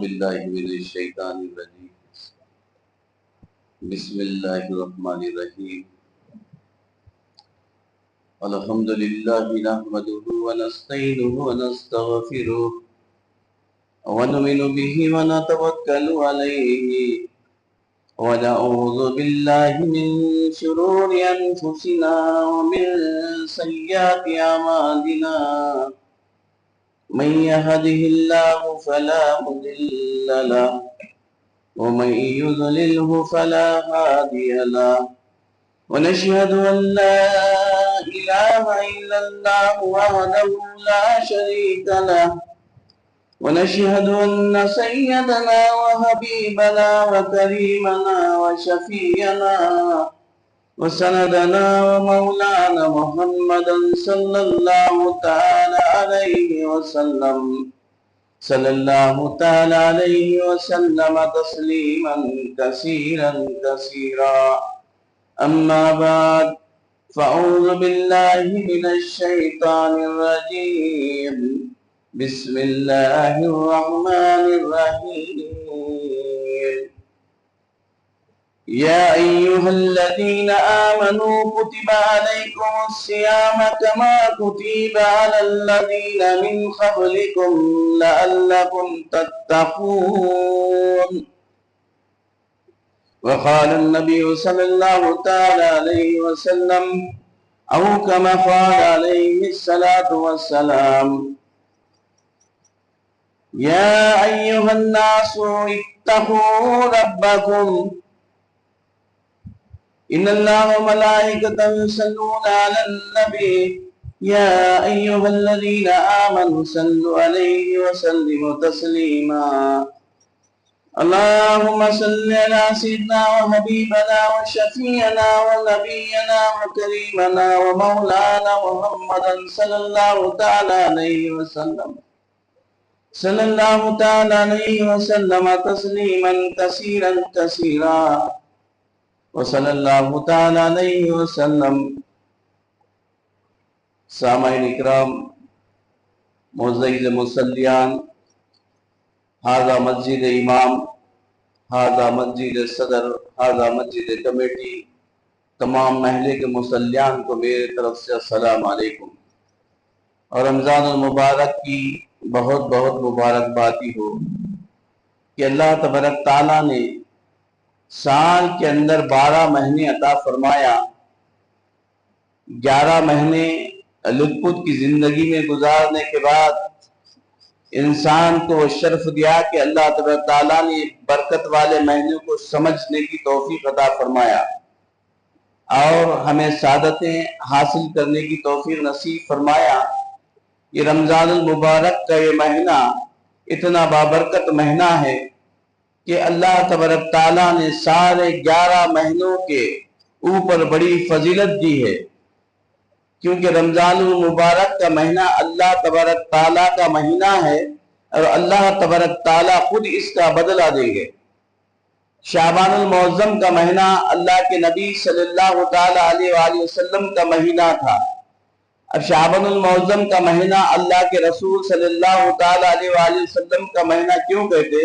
باللہ من الشیطان الرجیم بسم اللہ الرحمن الرحیم الحمدللہ نحمده ونستعینه ونستغفره ونؤمن به ونتوکل علیہ ونعوذ باللہ من شرور انفسنا ومن سیئات اعمالنا من يهده الله فلا مضل له ومن يضلله فلا هادي له ونشهد أن لا إله إلا الله وحده لا شريك له ونشهد أن سيدنا وحبيبنا وكريمنا وشفيعنا وسندنا ومولانا محمدا صلى الله تعالى عليه وسلم صلى الله تعالى عليه وسلم تسليما كثيرا كثيرا أما بعد فأعوذ بالله من الشيطان الرجيم بسم الله الرحمن الرحيم يا أيها الذين آمنوا كتب عليكم الصيام كما كتب على الذين من قبلكم لعلكم تتقون وقال النبي صلى الله تعالى عليه وسلم أو كما قال عليه الصلاة والسلام يا أيها الناس اتقوا ربكم إن الله وملائكته يصلون على النبي يا أيها الذين آمنوا صلوا عليه وسلموا تسليما اللهم صل على سيدنا وحبيبنا وشفيعنا ونبينا وكريمنا ومولانا محمدا صلى الله تعالى عليه وسلم صلى الله تعالى عليه وسلم تسليما كثيرا كثيرا وصلی اللہ تعالی علیہ وسلم۔ سامعین اکرام، معزز مصلیان، ہذا مسجد امام، ہذا مسجد صدر، ہذا مسجد کمیٹی، تمام محلے کے مصلیان کو میرے طرف سے السلام علیکم اور رمضان المبارک کی بہت بہت مبارکبادی ہو کہ اللہ تبارک تعالیٰ نے سال کے اندر 12 مہینے عطا فرمایا، 11 مہینے لطف کی زندگی میں گزارنے کے بعد انسان کو شرف دیا کہ اللہ تبارک تعالیٰ نے برکت والے مہینوں کو سمجھنے کی توفیق عطا فرمایا اور ہمیں سعادتیں حاصل کرنے کی توفیق نصیب فرمایا۔ یہ رمضان المبارک کا یہ مہینہ اتنا بابرکت مہینہ ہے کہ اللہ تبارک تعالیٰ نے سارے 11 مہینوں کے اوپر بڑی فضیلت دی ہے، کیونکہ رمضان المبارک کا مہینہ اللہ تبارک تعالیٰ کا مہینہ ہے اور اللہ تبارک تعالیٰ خود اس کا بدلہ دیں گے۔ شعبان المعظم کا مہینہ اللہ کے نبی صلی اللہ تعالیٰ علیہ وآلہ وسلم کا مہینہ تھا۔ اب شعبان المعظم کا مہینہ اللہ کے رسول صلی اللہ تعالیٰ علیہ وآلہ وسلم کا مہینہ کیوں کہتے؟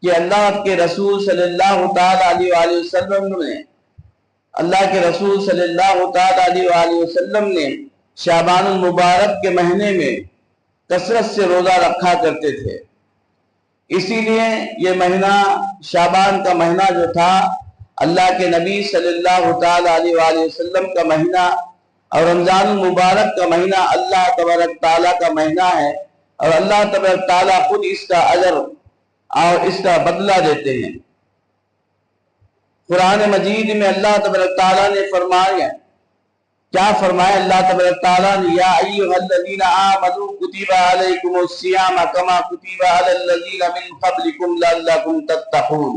کہ اللہ کے رسول صلی اللہ تعالیٰ علیہ وآلہ وسلم نے شعبان المبارک کے مہینے میں کثرت سے روزہ رکھا کرتے تھے، اسی لیے یہ مہینہ شعبان کا مہینہ جو تھا اللہ کے نبی صلی اللہ تعالیٰ علیہ وآلہ وسلم کا مہینہ اور رمضان المبارک کا مہینہ اللہ تبارک تعالیٰ کا مہینہ ہے اور اللہ تبارک تعالیٰ خود اس کا اجر اور اس کا بدلہ دیتے ہیں۔ قرآن مجید میں اللہ تبارک تعالیٰ نے فرمایا، کیا فرمایا اللہ تبارک تعالیٰ نے؟ یا ایھا الذین آمنوا کتب علیکم الصیام کما کتب علی الذین من قبلکم لعلکم تتقون۔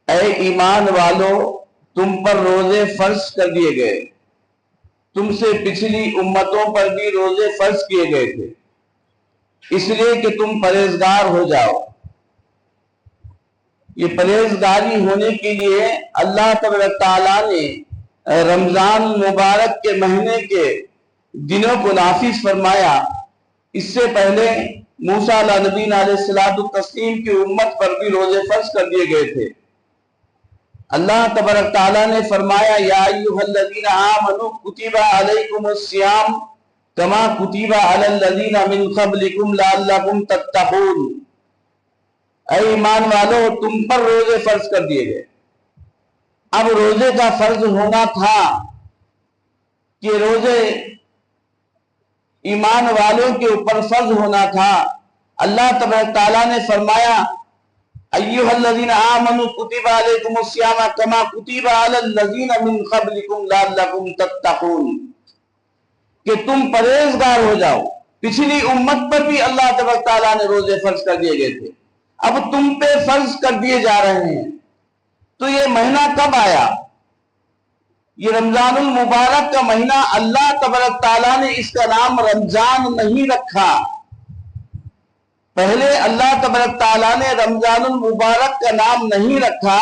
اے ایمان والو، تم پر روزے فرض کر دیے گئے، تم سے پچھلی امتوں پر بھی روزے فرض کیے گئے تھے، اس لیے کہ تم پرہیزگار ہو جاؤ۔ یہ پرہیزگاری ہونے کے لیے اللہ تبارک تعالیٰ نے رمضان مبارک کے مہینے کے دنوں کو نافذ فرمایا۔ اس سے پہلے موسیٰ علیہ نبی علیہ الصلوۃ والتسلیم کی امت پر بھی روزے فرض کر دیے گئے تھے۔ اللہ تبارک تعالیٰ نے فرمایا یا ایھا الذین آمنوا کتب علیکم الصیام کما کتب علی الذین من قبلکم لعلکم تتقون، اے ایمان والو تم پر روزے فرض کر دیے گئے۔ اب روزے کا فرض ہونا تھا کہ روزے ایمان والوں کے اوپر فرض ہونا تھا۔ اللہ تبارک تعالیٰ نے فرمایا ایھا الذین آمنوا کتب علیکم الصیام کما کتب علی الذین من قبلکم لعلکم تتقون، کہ تم پرہیزگار ہو جاؤ۔ پچھلی امت پر بھی اللہ تبارک تعالیٰ نے روزے فرض کر دیے گئے تھے، اب تم پہ فرض کر دیے جا رہے ہیں۔ تو یہ مہینہ کب آیا؟ یہ رمضان المبارک کا مہینہ اللہ تبارک تعالیٰ نے اس کا نام رمضان نہیں رکھا۔ پہلے اللہ تبارک تعالیٰ نے رمضان المبارک کا نام نہیں رکھا،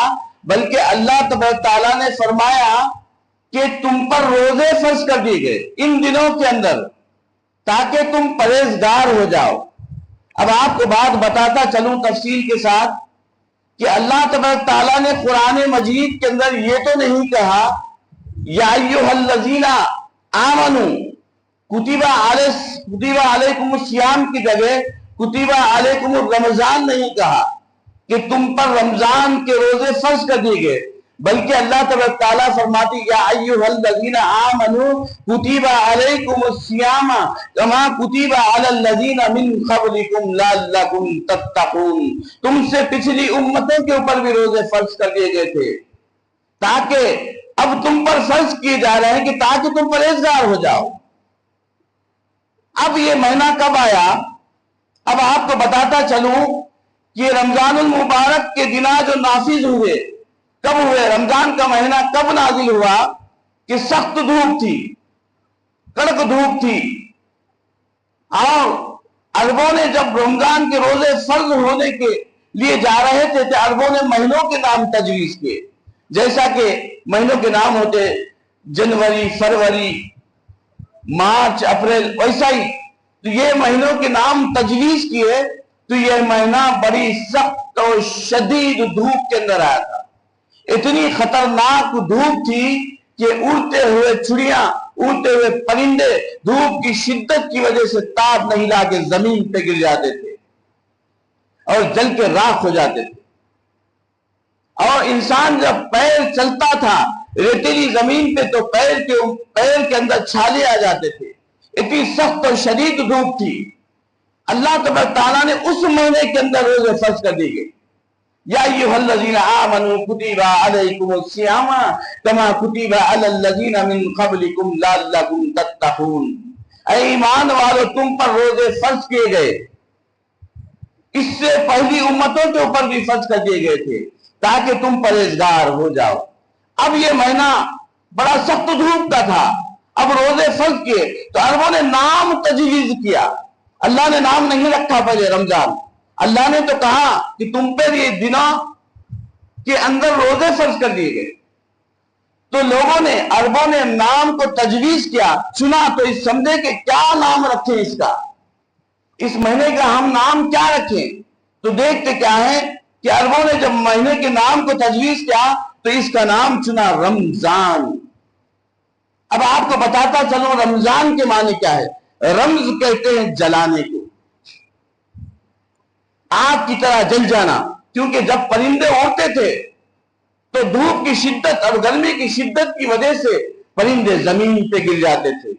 بلکہ اللہ تبارک تعالیٰ نے فرمایا کہ تم پر روزے فرض کر دیے گئے ان دنوں کے اندر تاکہ تم پرہیزگار ہو جاؤ۔ اب آپ کو بات بتاتا چلوں تفصیل کے ساتھ کہ اللہ تبارک تعالیٰ نے قرآن مجید کے اندر یہ تو نہیں کہا یا ایھا الذین آمنوا کتب علیکم الصیام کی جگہ کتب علیکم الرمضان نہیں کہا کہ تم پر رمضان کے روزے فرض کر دیے گئے، بلکہ اللہ تبارک تعالیٰ فرماتی یا ایھا الذین آمنوا کتب علیکم الصیام کما کتب علی الذین من قبلکم لعلکم تتقون، تم سے پچھلی امتوں کے اوپر بھی روزے فرض کر دیے گئے تھے تاکہ اب تم پر فرض کیے جا رہے ہیں کہ تاکہ تم پرہیزگار ہو جاؤ۔ اب یہ مہینہ کب آیا؟ اب آپ کو بتاتا چلوں کہ رمضان المبارک کے دن جو نافذ ہوئے کب ہوئے؟ رمضان کا مہینہ کب نازل ہوا؟ کہ سخت دھوپ تھی، کڑک دھوپ تھی، اور عربوں نے جب رمضان کے روزے فرض ہونے کے لیے جا رہے تھے تو عربوں نے مہینوں کے نام تجویز کیے، جیسا کہ مہینوں کے نام ہوتے جنوری، فروری، مارچ، اپریل، ویسا ہی تو یہ مہینوں کے نام تجویز کیے۔ تو یہ مہینہ بڑی سخت اور شدید دھوپ کے اندر آیا تھا، اتنی خطرناک دھوپ تھی کہ اڑتے ہوئے چڑیاں، اڑتے ہوئے پرندے دھوپ کی شدت کی وجہ سے تاب نہیں لا کے زمین پہ گر جاتے تھے اور جل کے راکھ ہو جاتے تھے، اور انسان جب پیر چلتا تھا ریتیلی زمین پہ تو پیر کے اندر چھالے آ جاتے تھے، اتنی سخت اور شدید دھوپ تھی۔ اللہ تبارک تعالیٰ نے اس مہینے کے اندر روزے فرض کر دی گئی، یا ایھا الذین آمنوا کتب علیکم الصیام کما کتب علی الذین من قبلکم لعلکم تتقون، اے ایمان والو تم پر روزے فرض کیے گئے، اس سے پہلی امتوں کے اوپر بھی فرض کر دیے گئے تھے تاکہ تم پرہیزگار ہو جاؤ۔ اب یہ مہینہ بڑا سخت دھوپ کا تھا، اب روزے فرض کیے تو عربوں نے نام تجویز کیا۔ اللہ نے نام نہیں رکھا پہلے رمضان، اللہ نے تو کہا کہ تم پہ یہ دنوں کے اندر روزے فرض کر دیے گئے۔ تو لوگوں نے، عربوں نے نام کو تجویز کیا، چنا، تو اس سمجھے کہ کیا نام رکھیں اس کا، اس مہینے کا ہم نام کیا رکھیں۔ تو دیکھتے کیا ہے کہ عربوں نے جب مہینے کے نام کو تجویز کیا تو اس کا نام چنا رمضان۔ اب آپ کو بتاتا چلوں رمضان کے معنی کیا ہے۔ رمز کہتے ہیں جلانے کو، آگ کی طرح جل جانا، کیونکہ جب پرندے اڑتے تھے تو دھوپ کی شدت اور گرمی کی شدت کی وجہ سے پرندے زمین پہ گر جاتے تھے،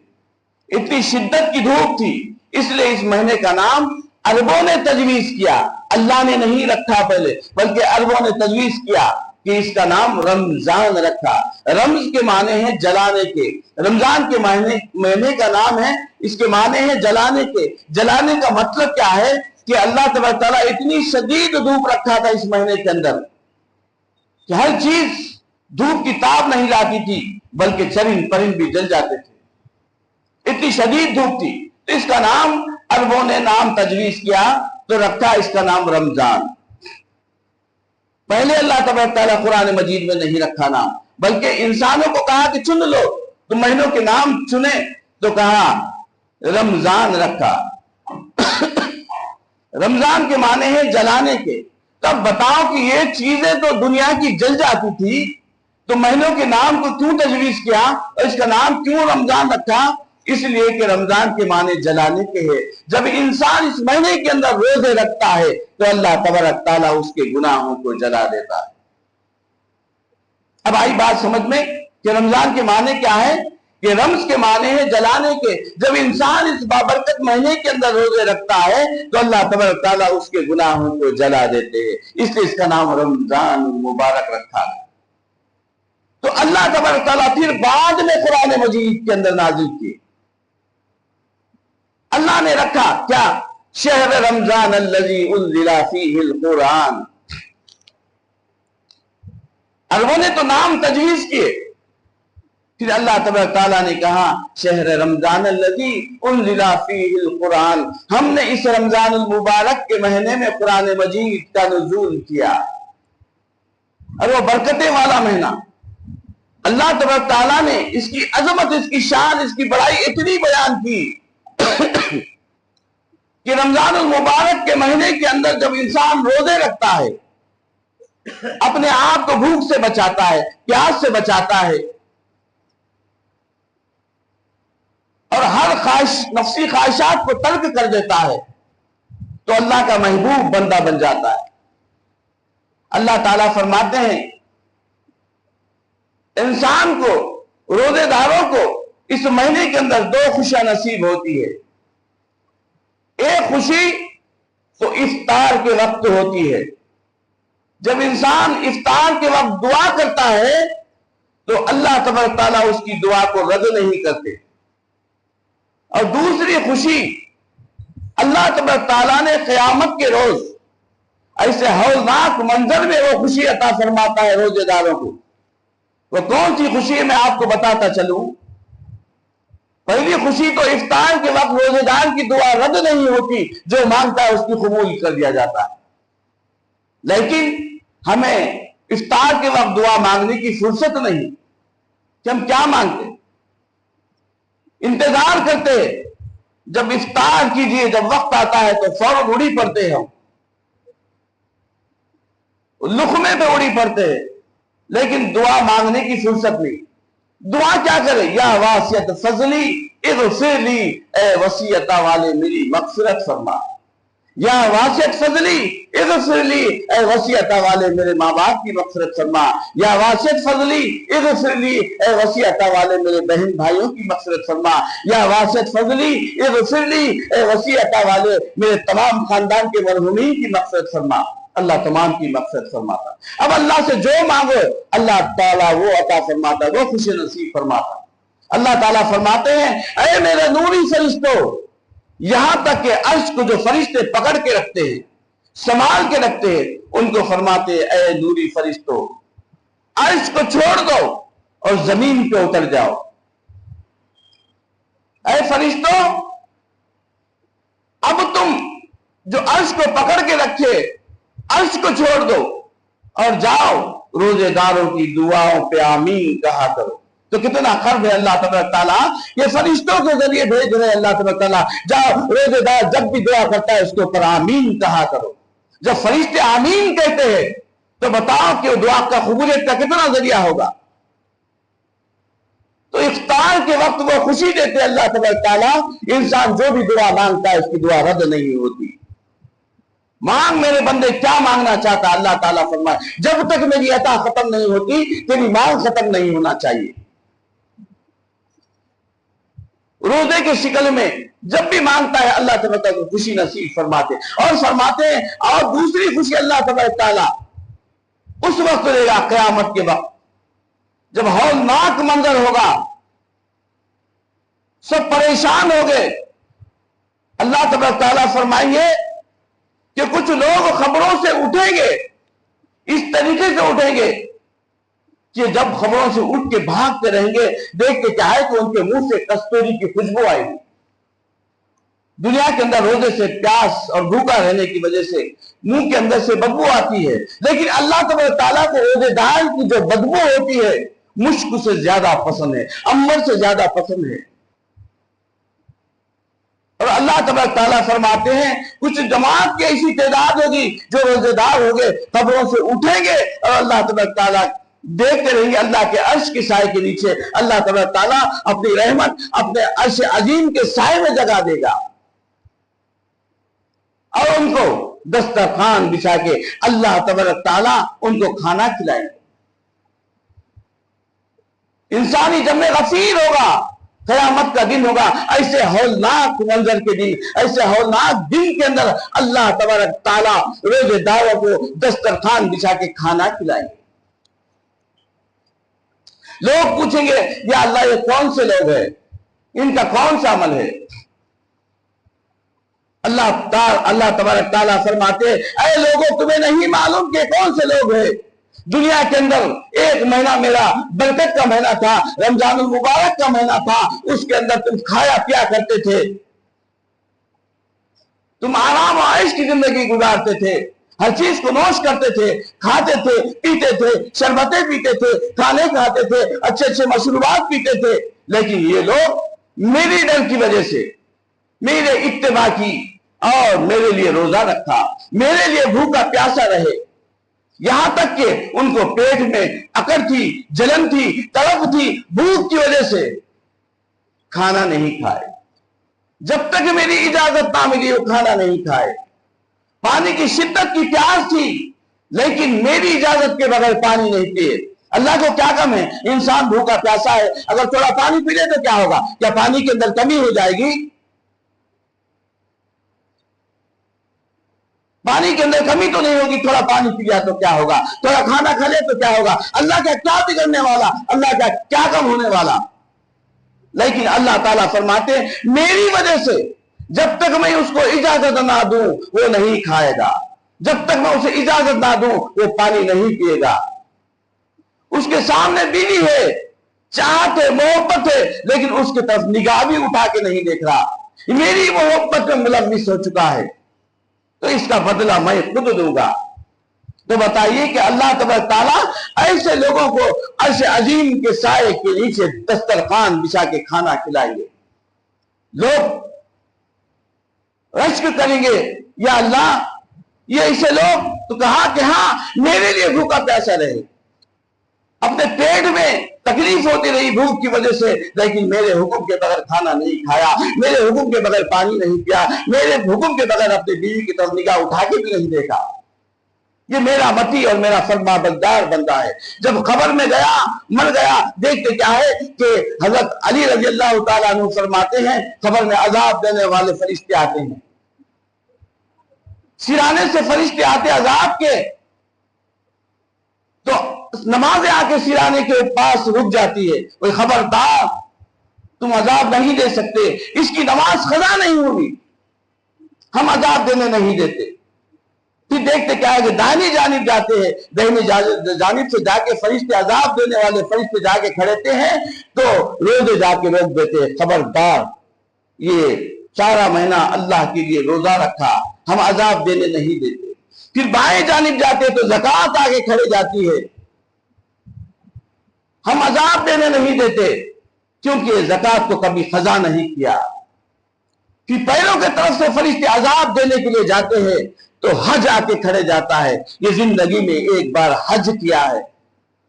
اتنی شدت کی دھوپ تھی، اس لیے اس مہینے کا نام عربوں نے تجویز کیا، اللہ نے نہیں رکھا پہلے، بلکہ عربوں نے تجویز کیا کہ اس کا نام رمضان رکھا۔ رمز کے معنی ہیں جلانے کے، رمضان کے مہینے کا نام ہے، اس کے معنی ہیں جلانے کے۔ جلانے کا مطلب کیا ہے کہ اللہ تبارک تعالیٰ اتنی شدید دھوپ رکھا تھا اس مہینے کے اندر کہ ہر چیز دھوپ کی تاب نہیں لاتی تھی، بلکہ چرند پرند بھی جل جاتے تھے، اتنی شدید دھوپ تھی۔ تو اس کا نام عربوں نے نام تجویز کیا تو رکھا اس کا نام رمضان۔ پہلے اللہ تبارک تعالیٰ قرآن مجید میں نہیں رکھا نام، بلکہ انسانوں کو کہا کہ چن لو، تو مہینوں کے نام چنے تو کہا رمضان رکھا۔ رمضان کے معنی ہے جلانے کے. تب بتاؤ کہ یہ چیزیں تو دنیا کی جل جاتی تھی، تو مہینوں کے نام کو کیوں تجویز کیا اور اس کا نام کیوں رمضان رکھا؟ اس لیے کہ رمضان کے معنی جلانے کے ہے. جب انسان اس مہینے کے اندر روزے رکھتا ہے تو اللہ تبارک تعالیٰ اس کے گناہوں کو جلا دیتا ہے. اب آئی بات سمجھ میں کہ رمضان کے معنی کیا ہے؟ کہ رمز کے معنی ہے جلانے کے. جب انسان اس بابرکت مہینے کے اندر روزے رکھتا ہے تو اللہ تبارک تعالیٰ اس کے گناہوں کو جلا دیتے ہیں. اس لیے اس کا نام رمضان مبارک رکھا ہے. تو اللہ تبارک تعالیٰ پھر بعد میں قرآن مجید کے اندر نازل کیے. اللہ نے رکھا کیا؟ شہر رمضان الذی انزل فیہ القرآن. عربوں نے تو نام تجویز کیے، پھر اللہ تبارک تعالیٰ نے کہا شہر رمضان الذی انزل فیہ القرآن. ہم نے اس رمضان المبارک کے مہینے میں قرآن مجید کا نزول کیا، اور وہ برکتیں والا مہینہ. اللہ تبارک تعالیٰ نے اس کی عظمت، اس کی شان، اس کی بڑائی اتنی بیان کی کہ رمضان المبارک کے مہینے کے اندر جب انسان روزے رکھتا ہے، اپنے آپ کو بھوک سے بچاتا ہے، پیاس سے بچاتا ہے، اور ہر نفسی خواہشات کو ترک کر دیتا ہے، تو اللہ کا محبوب بندہ بن جاتا ہے. اللہ تعالیٰ فرماتے ہیں انسان کو، روزے داروں کو اس مہینے کے اندر 2 خوشیاں نصیب ہوتی ہے. ایک خوشی تو افطار کے وقت ہوتی ہے. جب انسان افطار کے وقت دعا کرتا ہے تو اللہ تبارک تعالیٰ اس کی دعا کو رد نہیں کرتے. اور دوسری خوشی اللہ تبارک تعالیٰ نے قیامت کے روز ایسے ہولناک منظر میں وہ خوشی عطا فرماتا ہے روزے داروں کو. وہ کون سی خوشی ہے میں آپ کو بتاتا چلوں. پہلی خوشی تو افطار کے وقت روزے دار کی دعا رد نہیں ہوتی، جو مانگتا ہے اس کی قبول کر دیا جاتا ہے. لیکن ہمیں افطار کے وقت دعا مانگنے کی فرصت نہیں کہ ہم کیا مانگتے، انتظار کرتے جب افطار کیجئے، جب وقت آتا ہے تو فوراً اڑی پڑتے ہیں، لقمے پہ اڑی پڑتے ہیں، لیکن دعا مانگنے کی فرصت نہیں. دعا کیا کرے؟ یا واسعت فضلی اغفر لی، اے وسیعت والے میری مغفرت فرما. یا واسعت فضلی اغفر لی، اے وسیعت والے میرے ماں باپ کی مغفرت فرما. یا واسعت فضلی اغفر لی، اے وسیعت والے میرے بہن بھائیوں کی مغفرت فرما. یا واسعت فضلی اغفر لی، اے وسیعت والے میرے تمام خاندان کے مرحومین کی مغفرت فرما. اللہ تمام کی مغفرت فرماتا. اب اللہ سے جو مانگو اللہ تعالیٰ وہ عطا فرماتا، وہ خوشی نصیب فرماتا. اللہ تعالیٰ فرماتے ہیں اے میرے نوری فرشتوں، یہاں تک کہ عرش کو جو فرشتے پکڑ کے رکھتے ہیں، سنبھال کے رکھتے ہیں، ان کو فرماتے ہیں اے نوری فرشتوں، عرش کو چھوڑ دو اور زمین پہ اتر جاؤ. اے فرشتوں، اب تم جو عرش کو پکڑ کے رکھے، عرش کو چھوڑ دو اور جاؤ روزے داروں کی دعاؤں پہ آمین کہا کرو. تو کتنا قرب ہے اللہ تبارک تعالیٰ، یہ فرشتوں کے ذریعے بھیج رہے اللہ تبارک تعالیٰ. جاؤ روزے دار جب بھی دعا کرتا ہے اس کے اوپر آمین کہا کرو. جب فرشتے آمین کہتے ہیں تو بتاؤ کہ دعا کا قبولیت کا کتنا ذریعہ ہوگا. تو افطار کے وقت وہ خوشی دیتے اللہ تبارک تعالیٰ، انسان جو بھی دعا مانگتا ہے اس کی دعا رد نہیں ہوتی. مانگ میرے بندے کیا مانگنا چاہتا، اللہ تعالیٰ فرمائے جب تک میری عطا ختم نہیں ہوتی تیری مانگ ختم نہیں ہونا چاہیے. روزے کی شکل میں جب بھی مانگتا ہے اللہ تبارک تعالیٰ خوشی نصیب فرماتے، اور فرماتے ہیں اور دوسری خوشی اللہ تبارک تعالیٰ اس وقت دے گا قیامت کے وقت جب ہولناک منظر ہوگا، سب پریشان ہو گئے. اللہ تبارک تعالیٰ فرمائیں گے کہ کچھ لوگ خبروں سے اٹھیں گے، اس طریقے سے اٹھیں گے کہ جب خبروں سے اٹھ کے بھاگتے رہیں گے، دیکھتے کیا ہے کہ ان کے منہ سے کستوری کی خوشبو آئے گی. دنیا کے اندر روزے سے پیاس اور بھوکا رہنے کی وجہ سے منہ کے اندر سے بدبو آتی ہے، لیکن اللہ تبارک تعالیٰ کو روزے دار کی جو بدبو ہوتی ہے مشک سے زیادہ پسند ہے، عنبر سے زیادہ پسند ہے. اور اللہ تبارک تعالیٰ فرماتے ہیں کچھ جماعت کی ایسی تعداد ہوگی جو روزے دار ہوگے، قبروں سے اٹھیں گے اور اللہ تبارک تعالیٰ دیکھتے رہیں گے اللہ کے عرش کے سائے کے نیچے اللہ تبارک تعالیٰ اپنی رحمت اپنے عرش عظیم کے سائے میں جگہ دے گا اور ان کو دسترخوان بچھا کے اللہ تبارک تعالیٰ ان کو کھانا کھلائیں گے۔ انسانی جمع غفیر ہوگا، قیامت کا دن ہوگا، ایسے ہولناک منظر کے دن، ایسے ہولناک دن کے اندر اللہ تبارک تعالیٰ روزے داروں کو دسترخوان بچھا کے کھانا کھلائیں گے۔ لوگ پوچھیں گے یا اللہ یہ کون سے لوگ ہیں، ان کا کون سا عمل ہے؟ اللہ تبارک تعالیٰ فرماتے اے لوگوں تمہیں نہیں معلوم کہ کون سے لوگ ہیں؟ دنیا کے اندر ایک مہینہ میرا برکت کا مہینہ تھا، رمضان المبارک کا مہینہ تھا، اس کے اندر تم کھایا پیا کرتے تھے، تم آرام و عیش کی زندگی گزارتے تھے، ہر چیز کو نوش کرتے تھے، کھاتے تھے، پیتے تھے، شربتیں پیتے تھے، کھانے کھاتے تھے، اچھے اچھے مشروبات پیتے تھے، لیکن یہ لوگ میری ڈر کی وجہ سے میرے اتباع کی اور میرے لیے روزہ رکھا، میرے لیے بھوکا پیاسا رہے، یہاں تک کہ ان کو پیٹ میں اکڑ تھی، جلن تھی، تڑپ تھی، بھوک کی وجہ سے کھانا نہیں کھائے، جب تک میری اجازت نہ ملی وہ کھانا نہیں کھائے، پانی کی شدت کی پیاس تھی لیکن میری اجازت کے بغیر پانی نہیں پیے۔ اللہ کو کیا کم ہے، انسان بھوکا پیاسا ہے، اگر تھوڑا پانی پی لے تو کیا ہوگا؟ کیا پانی کے اندر کمی ہو جائے گی؟ پانی کے اندر کمی تو نہیں ہوگی، تھوڑا پانی پی لیا تو کیا ہوگا، تھوڑا کھانا کھا لے تو کیا ہوگا؟ اللہ کا کیا بگڑنے والا، اللہ کا کیا کم ہونے والا؟ لیکن اللہ تعالیٰ فرماتے ہیں میری وجہ سے جب تک میں اس کو اجازت نہ دوں وہ نہیں کھائے گا، جب تک میں اسے اجازت نہ دوں وہ پانی نہیں پیے گا۔ اس کے سامنے بیوی ہے، چاہت ہے، محبت ہے، لیکن اس کی طرف نگاہ بھی اٹھا کے نہیں دیکھ رہا، میری محبت میں ملوث ہو چکا ہے، تو اس کا بدلہ میں خود دوں گا۔ تو بتائیے کہ اللہ تبارک تعالیٰ ایسے لوگوں کو عرش عظیم کے سائے کے نیچے دسترخوان بچھا کے کھانا کھلائیں گے۔ لوگ رشک کریں گے یا اللہ یہ ایسے لوگ، تو کہا کہ ہاں میرے لیے بھوکا پیاسا رہے، اپنے پیٹ میں تکلیف ہوتی رہی بھوک کی وجہ سے، لیکن میرے حکم کے بغیر کھانا نہیں کھایا، میرے حکم کے بغیر پانی نہیں پیا، میرے حکم کے بغیر اپنی بیوی کی طرف نگاہ اٹھا کے بھی نہیں دیکھا۔ یہ میرا متی اور میرا فرما بردار بندہ ہے۔ جب خبر میں گیا، مر گیا، دیکھتے کیا ہے کہ حضرت علی رضی اللہ تعالیٰ عنہ فرماتے ہیں خبر میں عذاب دینے والے فرشتے آتے ہیں، سرانے سے فرشتے آتے عذاب کے، تو نمازیں آ کے سرانے کے پاس رک جاتی ہے، کوئی خبردار تم عذاب نہیں دے سکتے، اس کی نماز قضا نہیں ہوگی، ہم عذاب دینے نہیں دیتے۔ پھر دیکھتے کیا ہے کہ دائنی جانب جاتے ہیں، دائنی جانب سے جا کے فرشتے عذاب دینے والے فرشتے جا کے کھڑے ہیں تو روزے جا کے روک دیتے ہیں، خبردار یہ سارا مہینہ اللہ کے لیے روزہ رکھا، ہم عذاب دینے نہیں دیتے۔ پھر بائیں جانب جاتے تو زکوٰۃ آگے کھڑے جاتی ہے، ہم عذاب دینے نہیں دیتے کیونکہ زکوٰۃ کو کبھی قضا نہیں کیا۔ پھر پیروں کے طرف سے فرشتے عذاب دینے کے لیے جاتے ہیں تو حج آ کے کھڑے جاتا ہے، یہ زندگی میں ایک بار حج کیا ہے،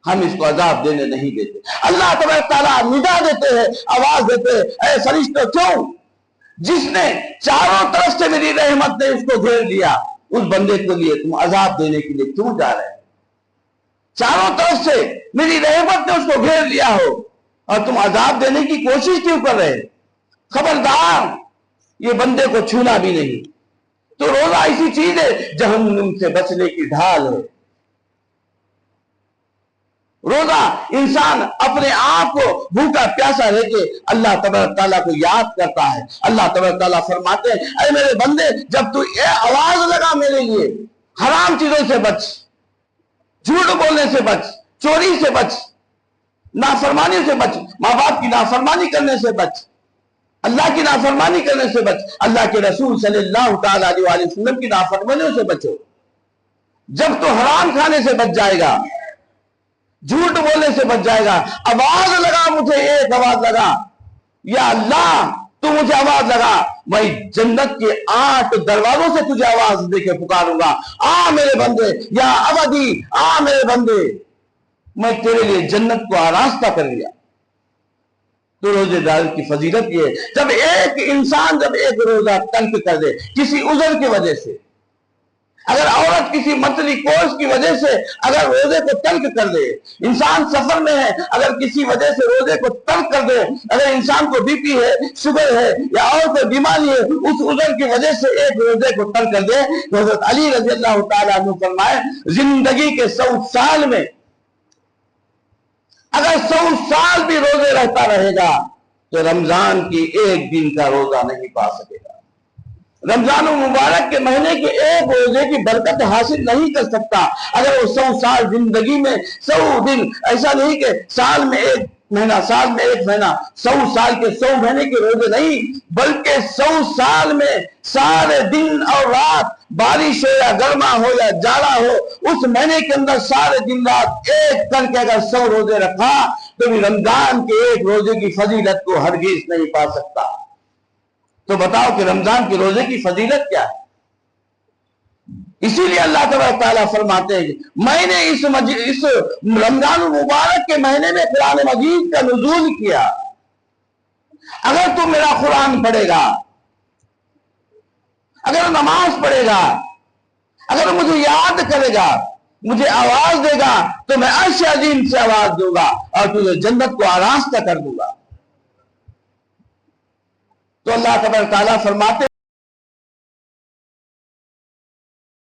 ہم اس کو عذاب دینے نہیں دیتے۔ اللہ تبارک تعالیٰ ندا دیتے ہیں، آواز دیتے ہیں اے فرشتوں، کیوں؟ جس نے چاروں طرف سے میری رحمت نے اس کو گھیر لیا، اس بندے کے لیے تم عذاب دینے کے لیے کیوں جا رہے ہیں؟ چاروں طرف سے میری رحمت نے اس کو گھیر لیا ہو اور تم عذاب دینے کی کوشش کیوں کر رہے ہیں؟ خبردار یہ بندے کو چھونا بھی نہیں۔ تو روزہ ایسی چیز ہے جہنم سے بچنے کی ڈھال ہے۔ روزہ انسان اپنے آپ کو بھوکا پیاسا رہ کے اللہ تبارک تعالیٰ کو یاد کرتا ہے۔ اللہ تبارک تعالیٰ فرماتے ہیں اے میرے بندے جب تو یہ آواز لگا میرے لیے، حرام چیزوں سے بچ، جھوٹ بولنے سے بچ، چوری سے بچ، نافرمانی سے بچ، ماں باپ کی نافرمانی کرنے سے بچ، اللہ کی نافرمانی کرنے سے بچ، اللہ کے رسول صلی اللہ تعالیٰ علیہ وسلم کی نافرمانیوں سے بچو۔ جب تو حرام کھانے سے بچ جائے گا، جھوٹ بولنے سے بچ جائے گا، آواز لگا مجھے، ایک آواز لگا یا اللہ تو مجھے آواز لگا، میں جنت کے 8 دروازوں سے تجھے آواز دے کے پکاروں گا، آ میرے بندے، یا ابدی، آ میرے بندے، میں تیرے لیے جنت کو آراستہ کر لیا۔ تو روزے دار کی فضیلت یہ ہے، جب ایک روزہ ترک کر دے کسی عذر کی وجہ سے، اگر عورت کسی منتلی کورس کی وجہ سے اگر روزے کو ترک کر دے، انسان سفر میں ہے اگر کسی وجہ سے روزے کو ترک کر دے، اگر انسان کو بی پی ہے، شوگر ہے یا اور کوئی بیماری ہے، اس عذر کی وجہ سے ایک روزے کو ترک کر دے، تو حضرت علی رضی اللہ تعالیٰ عنہ فرمائے، زندگی کے 100 سال میں اگر 100 سال بھی روزے رہتا رہے گا تو رمضان کی ایک دن کا روزہ نہیں پا سکے گا، رمضان المبارک کے مہینے کے ایک روزے کی برکت حاصل نہیں کر سکتا اگر وہ 100 سال زندگی میں 100 دن، ایسا نہیں کہ سال میں ایک مہینہ، 100 سال کے 100 مہینے کے روزے نہیں، بلکہ 100 سال میں سارے دن اور رات، بارش ہو یا گرما ہو یا جاڑا ہو، اس مہینے کے اندر سارے دن رات ایک کر کے اگر 100 روزے رکھا تو بھی رمضان کے ایک روزے کی فضیلت کو ہرگز نہیں پا سکتا۔ تو بتاؤ کہ رمضان کی روزے کی فضیلت کیا ہے؟ اسی لیے اللہ تبارک تعالیٰ فرماتے ہیں، میں نے اس رمضان المبارک کے مہینے میں قرآن مجید کا نزول کیا، اگر تو میرا قرآن پڑھے گا، اگر نماز پڑھے گا، اگر مجھے یاد کرے گا، مجھے آواز دے گا، تو میں عرش عظیم سے آواز دوں گا اور تجھے جنت کو آراستہ کر دوں گا۔ تو اللہ تبارک تعالیٰ فرماتے